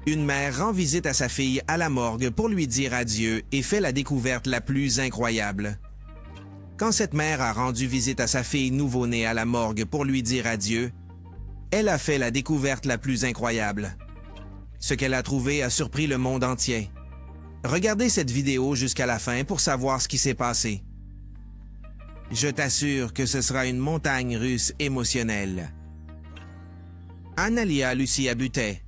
Une mère rend visite à sa fille à la morgue pour lui dire adieu et fait la découverte la plus incroyable. Quand cette mère a rendu visite à sa fille nouveau-née à la morgue pour lui dire adieu, elle a fait la découverte la plus incroyable. Ce qu'elle a trouvé a surpris le monde entier. Regardez cette vidéo jusqu'à la fin pour savoir ce qui s'est passé. Je t'assure que ce sera une montagne russe émotionnelle. Analia Lucia Butey.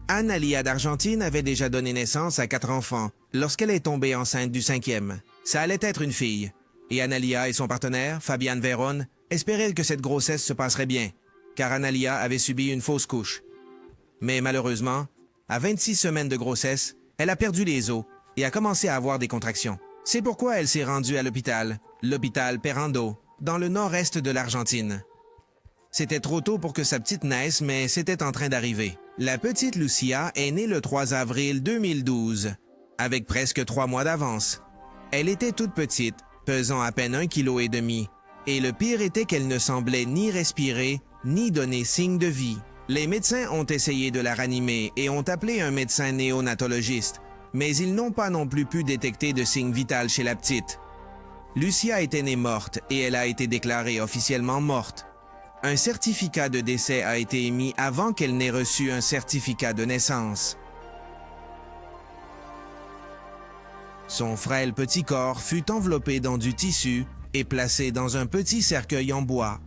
Analia d'Argentine avait déjà donné naissance à 4 enfants lorsqu'elle est tombée enceinte du 5e. Ça allait être une fille. Et Analia et son partenaire, Fabian Veron, espéraient que cette grossesse se passerait bien, car Analia avait subi une fausse couche. Mais malheureusement, à 26 semaines de grossesse, elle a perdu les os et a commencé à avoir des contractions. C'est pourquoi elle s'est rendue à l'hôpital Perando, dans le nord-est de l'Argentine. C'était trop tôt pour que sa petite naisse, mais c'était en train d'arriver. La petite Lucia est née le 3 avril 2012, avec presque 3 mois d'avance. Elle était toute petite, pesant à peine 1,5 kg, et le pire était qu'elle ne semblait ni respirer, ni donner signe de vie. Les médecins ont essayé de la ranimer et ont appelé un médecin néonatologiste, mais ils n'ont pas non plus pu détecter de signe vital chez la petite. Lucia était née morte et elle a été déclarée officiellement morte. Un certificat de décès a été émis avant qu'elle n'ait reçu un certificat de naissance. Son frêle petit corps fut enveloppé dans du tissu et placé dans un petit cercueil en bois.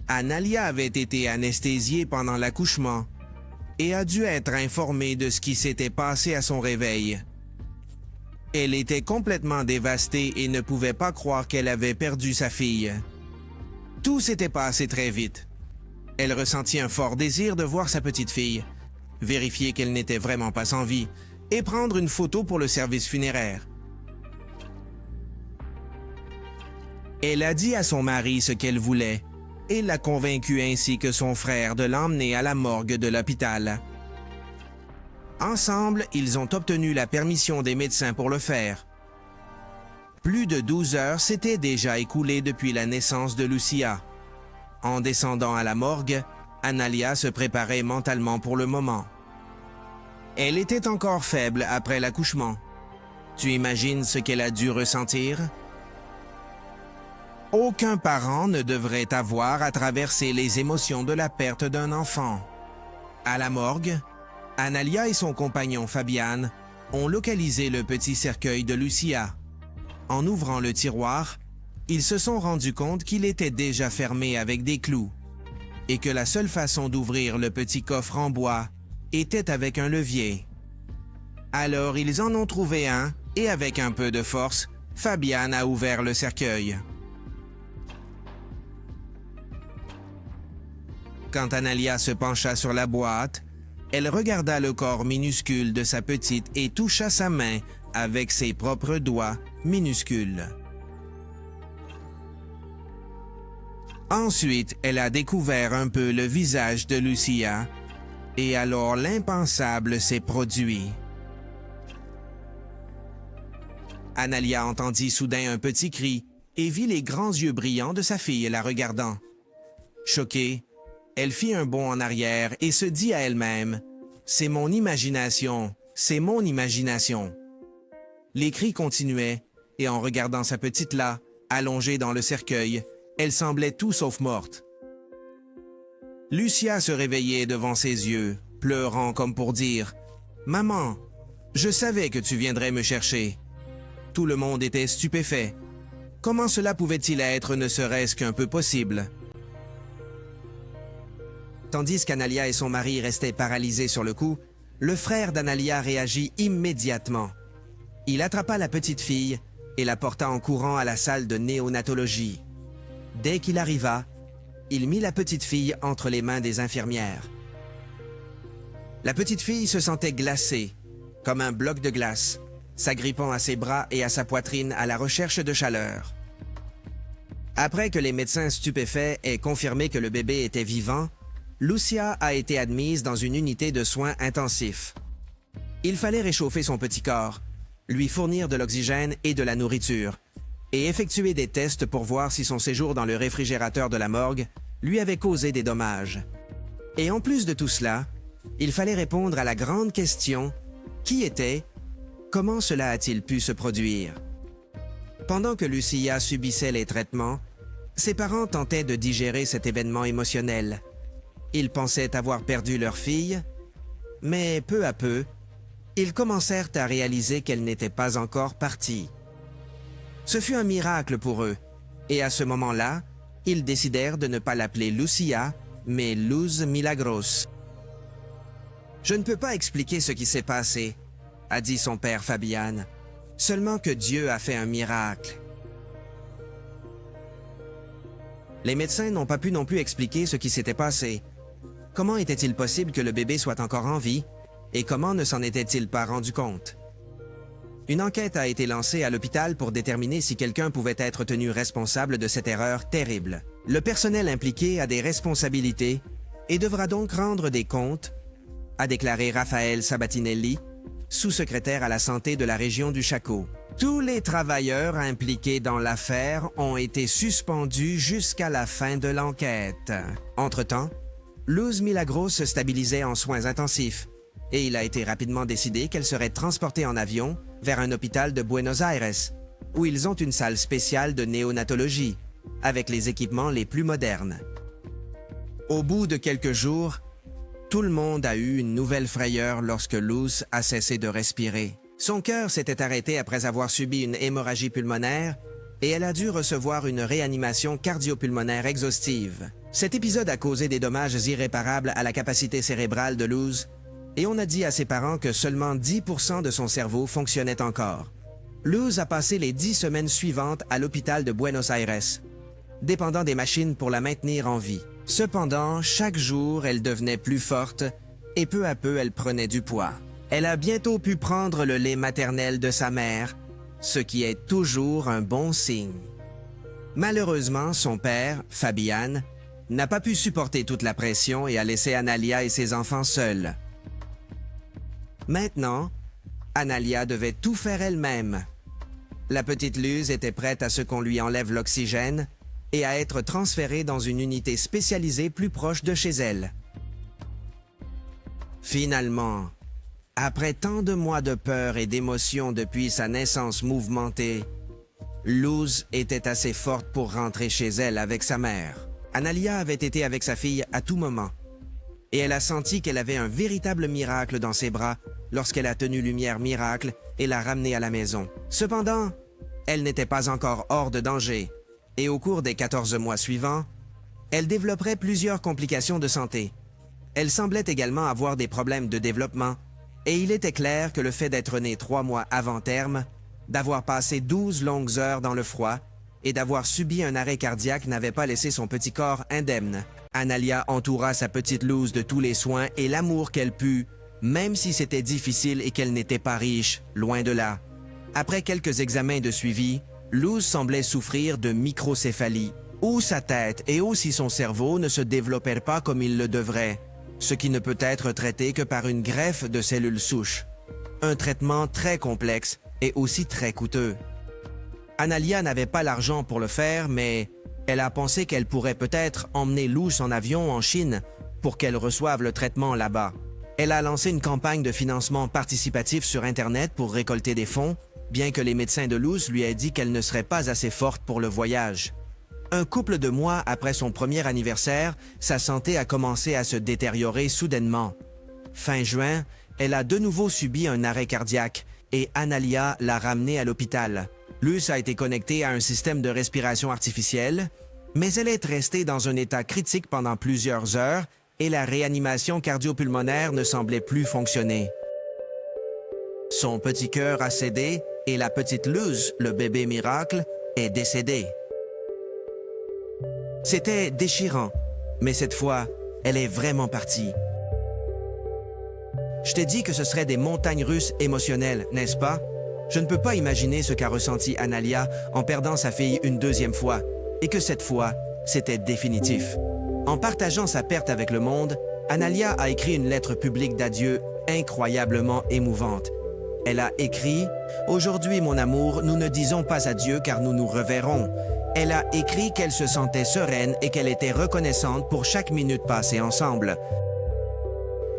Analia avait été anesthésiée pendant l'accouchement et a dû être informée de ce qui s'était passé à son réveil. Elle était complètement dévastée et ne pouvait pas croire qu'elle avait perdu sa fille. Tout s'était passé très vite. Elle ressentit un fort désir de voir sa petite fille, vérifier qu'elle n'était vraiment pas sans vie et prendre une photo pour le service funéraire. Elle a dit à son mari ce qu'elle voulait et l'a convaincu ainsi que son frère de l'emmener à la morgue de l'hôpital. Ensemble, ils ont obtenu la permission des médecins pour le faire. Plus de 12 heures s'étaient déjà écoulées depuis la naissance de Lucia. En descendant à la morgue, Analia se préparait mentalement pour le moment. Elle était encore faible après l'accouchement. Tu imagines ce qu'elle a dû ressentir? Aucun parent ne devrait avoir à traverser les émotions de la perte d'un enfant. À la morgue, Analia et son compagnon Fabian ont localisé le petit cercueil de Lucia. En ouvrant le tiroir, ils se sont rendus compte qu'il était déjà fermé avec des clous et que la seule façon d'ouvrir le petit coffre en bois était avec un levier. Alors ils en ont trouvé un et avec un peu de force, Fabian a ouvert le cercueil. Quand Analia se pencha sur la boîte, elle regarda le corps minuscule de sa petite et toucha sa main avec ses propres doigts minuscules. Ensuite, elle a découvert un peu le visage de Lucia, et alors l'impensable s'est produit. Analia entendit soudain un petit cri et vit les grands yeux brillants de sa fille la regardant. Choquée, elle fit un bond en arrière et se dit à elle-même « C'est mon imagination, c'est mon imagination ». Les cris continuaient, et en regardant sa petite là, allongée dans le cercueil, elle semblait tout sauf morte. Lucia se réveillait devant ses yeux, pleurant comme pour dire « Maman, je savais que tu viendrais me chercher ». Tout le monde était stupéfait. Comment cela pouvait-il être ne serait-ce qu'un peu possible? Tandis qu'Analia et son mari restaient paralysés sur le coup, le frère d'Analia réagit immédiatement. Il attrapa la petite fille et la porta en courant à la salle de néonatologie. Dès qu'il arriva, il mit la petite fille entre les mains des infirmières. La petite fille se sentait glacée, comme un bloc de glace, s'agrippant à ses bras et à sa poitrine à la recherche de chaleur. Après que les médecins stupéfaits aient confirmé que le bébé était vivant, Lucia a été admise dans une unité de soins intensifs. Il fallait réchauffer son petit corps, lui fournir de l'oxygène et de la nourriture, et effectuer des tests pour voir si son séjour dans le réfrigérateur de la morgue lui avait causé des dommages. Et en plus de tout cela, Il fallait répondre à la grande question « Qui était? Comment cela a-t-il pu se produire ?» Pendant que Lucia subissait les traitements, ses parents tentaient de digérer cet événement émotionnel. Ils pensaient avoir perdu leur fille, mais peu à peu, ils commencèrent à réaliser qu'elle n'était pas encore partie. Ce fut un miracle pour eux, et à ce moment-là, ils décidèrent de ne pas l'appeler Lucia, mais Luz Milagros. « Je ne peux pas expliquer ce qui s'est passé », a dit son père Fabian, « seulement que Dieu a fait un miracle. » Les médecins n'ont pas pu non plus expliquer ce qui s'était passé. Comment était-il possible que le bébé soit encore en vie et comment ne s'en était-il pas rendu compte? Une enquête a été lancée à l'hôpital pour déterminer si quelqu'un pouvait être tenu responsable de cette erreur terrible. Le personnel impliqué a des responsabilités et devra donc rendre des comptes, a déclaré Raphaël Sabatinelli, sous-secrétaire à la santé de la région du Chaco. Tous les travailleurs impliqués dans l'affaire ont été suspendus jusqu'à la fin de l'enquête. Entre-temps, Luz Milagros se stabilisait en soins intensifs et il a été rapidement décidé qu'elle serait transportée en avion vers un hôpital de Buenos Aires, où ils ont une salle spéciale de néonatologie, avec les équipements les plus modernes. Au bout de quelques jours, tout le monde a eu une nouvelle frayeur lorsque Luz a cessé de respirer. Son cœur s'était arrêté après avoir subi une hémorragie pulmonaire et elle a dû recevoir une réanimation cardiopulmonaire exhaustive. Cet épisode a causé des dommages irréparables à la capacité cérébrale de Luz et on a dit à ses parents que seulement 10% de son cerveau fonctionnait encore. Luz a passé les 10 semaines suivantes à l'hôpital de Buenos Aires, dépendant des machines pour la maintenir en vie. Cependant, chaque jour, elle devenait plus forte et peu à peu, elle prenait du poids. Elle a bientôt pu prendre le lait maternel de sa mère, ce qui est toujours un bon signe. Malheureusement, son père, Fabian, n'a pas pu supporter toute la pression et a laissé Analia et ses enfants seuls. Maintenant, Analia devait tout faire elle-même. La petite Luz était prête à ce qu'on lui enlève l'oxygène et à être transférée dans une unité spécialisée plus proche de chez elle. Finalement, après tant de mois de peur et d'émotion depuis sa naissance mouvementée, Luz était assez forte pour rentrer chez elle avec sa mère. Analia avait été avec sa fille à tout moment, et elle a senti qu'elle avait un véritable miracle dans ses bras lorsqu'elle a tenu Lumière Miracle et l'a ramenée à la maison. Cependant, elle n'était pas encore hors de danger, et au cours des 14 mois suivants, elle développerait plusieurs complications de santé. Elle semblait également avoir des problèmes de développement, et il était clair que le fait d'être née 3 mois avant terme, d'avoir passé 12 longues heures dans le froid et d'avoir subi un arrêt cardiaque n'avait pas laissé son petit corps indemne. Analia entoura sa petite Luz de tous les soins et l'amour qu'elle put, même si c'était difficile et qu'elle n'était pas riche, loin de là. Après quelques examens de suivi, Luz semblait souffrir de microcéphalie, où sa tête et aussi son cerveau ne se développèrent pas comme il le devrait, ce qui ne peut être traité que par une greffe de cellules souches. Un traitement très complexe et aussi très coûteux. Analia n'avait pas l'argent pour le faire, mais elle a pensé qu'elle pourrait peut-être emmener Luz en avion en Chine pour qu'elle reçoive le traitement là-bas. Elle a lancé une campagne de financement participatif sur Internet pour récolter des fonds, bien que les médecins de Luz lui aient dit qu'elle ne serait pas assez forte pour le voyage. Un couple de mois après son premier anniversaire, sa santé a commencé à se détériorer soudainement. Fin juin, elle a de nouveau subi un arrêt cardiaque et Analia l'a ramenée à l'hôpital. Luz a été connectée à un système de respiration artificielle, mais elle est restée dans un état critique pendant plusieurs heures et la réanimation cardiopulmonaire ne semblait plus fonctionner. Son petit cœur a cédé et la petite Luz, le bébé miracle, est décédée. C'était déchirant, mais cette fois, elle est vraiment partie. Je t'ai dit que ce serait des montagnes russes émotionnelles, n'est-ce pas? Je ne peux pas imaginer ce qu'a ressenti Analia en perdant sa fille une deuxième fois, et que cette fois, c'était définitif. En partageant sa perte avec le monde, Analia a écrit une lettre publique d'adieu incroyablement émouvante. Elle a écrit « Aujourd'hui, mon amour, nous ne disons pas adieu car nous nous reverrons. » Elle a écrit qu'elle se sentait sereine et qu'elle était reconnaissante pour chaque minute passée ensemble.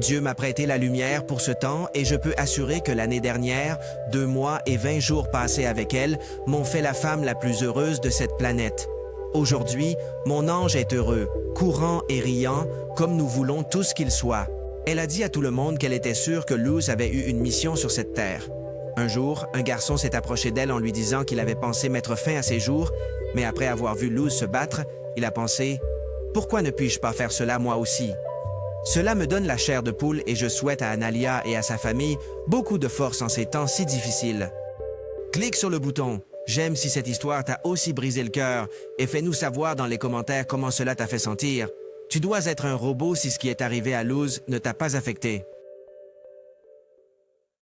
Dieu m'a prêté la lumière pour ce temps et je peux assurer que l'année dernière, 2 mois et 20 jours passés avec elle m'ont fait la femme la plus heureuse de cette planète. Aujourd'hui, mon ange est heureux, courant et riant, comme nous voulons tous qu'il soit. Elle a dit à tout le monde qu'elle était sûre que Luz avait eu une mission sur cette terre. Un jour, un garçon s'est approché d'elle en lui disant qu'il avait pensé mettre fin à ses jours, mais après avoir vu Luz se battre, il a pensé « Pourquoi ne puis-je pas faire cela moi aussi ?» Cela me donne la chair de poule et je souhaite à Analia et à sa famille beaucoup de force en ces temps si difficiles. Clique sur le bouton « J'aime » si cette histoire t'a aussi brisé le cœur et fais-nous savoir dans les commentaires comment cela t'a fait sentir. Tu dois être un robot si ce qui est arrivé à Luz ne t'a pas affecté.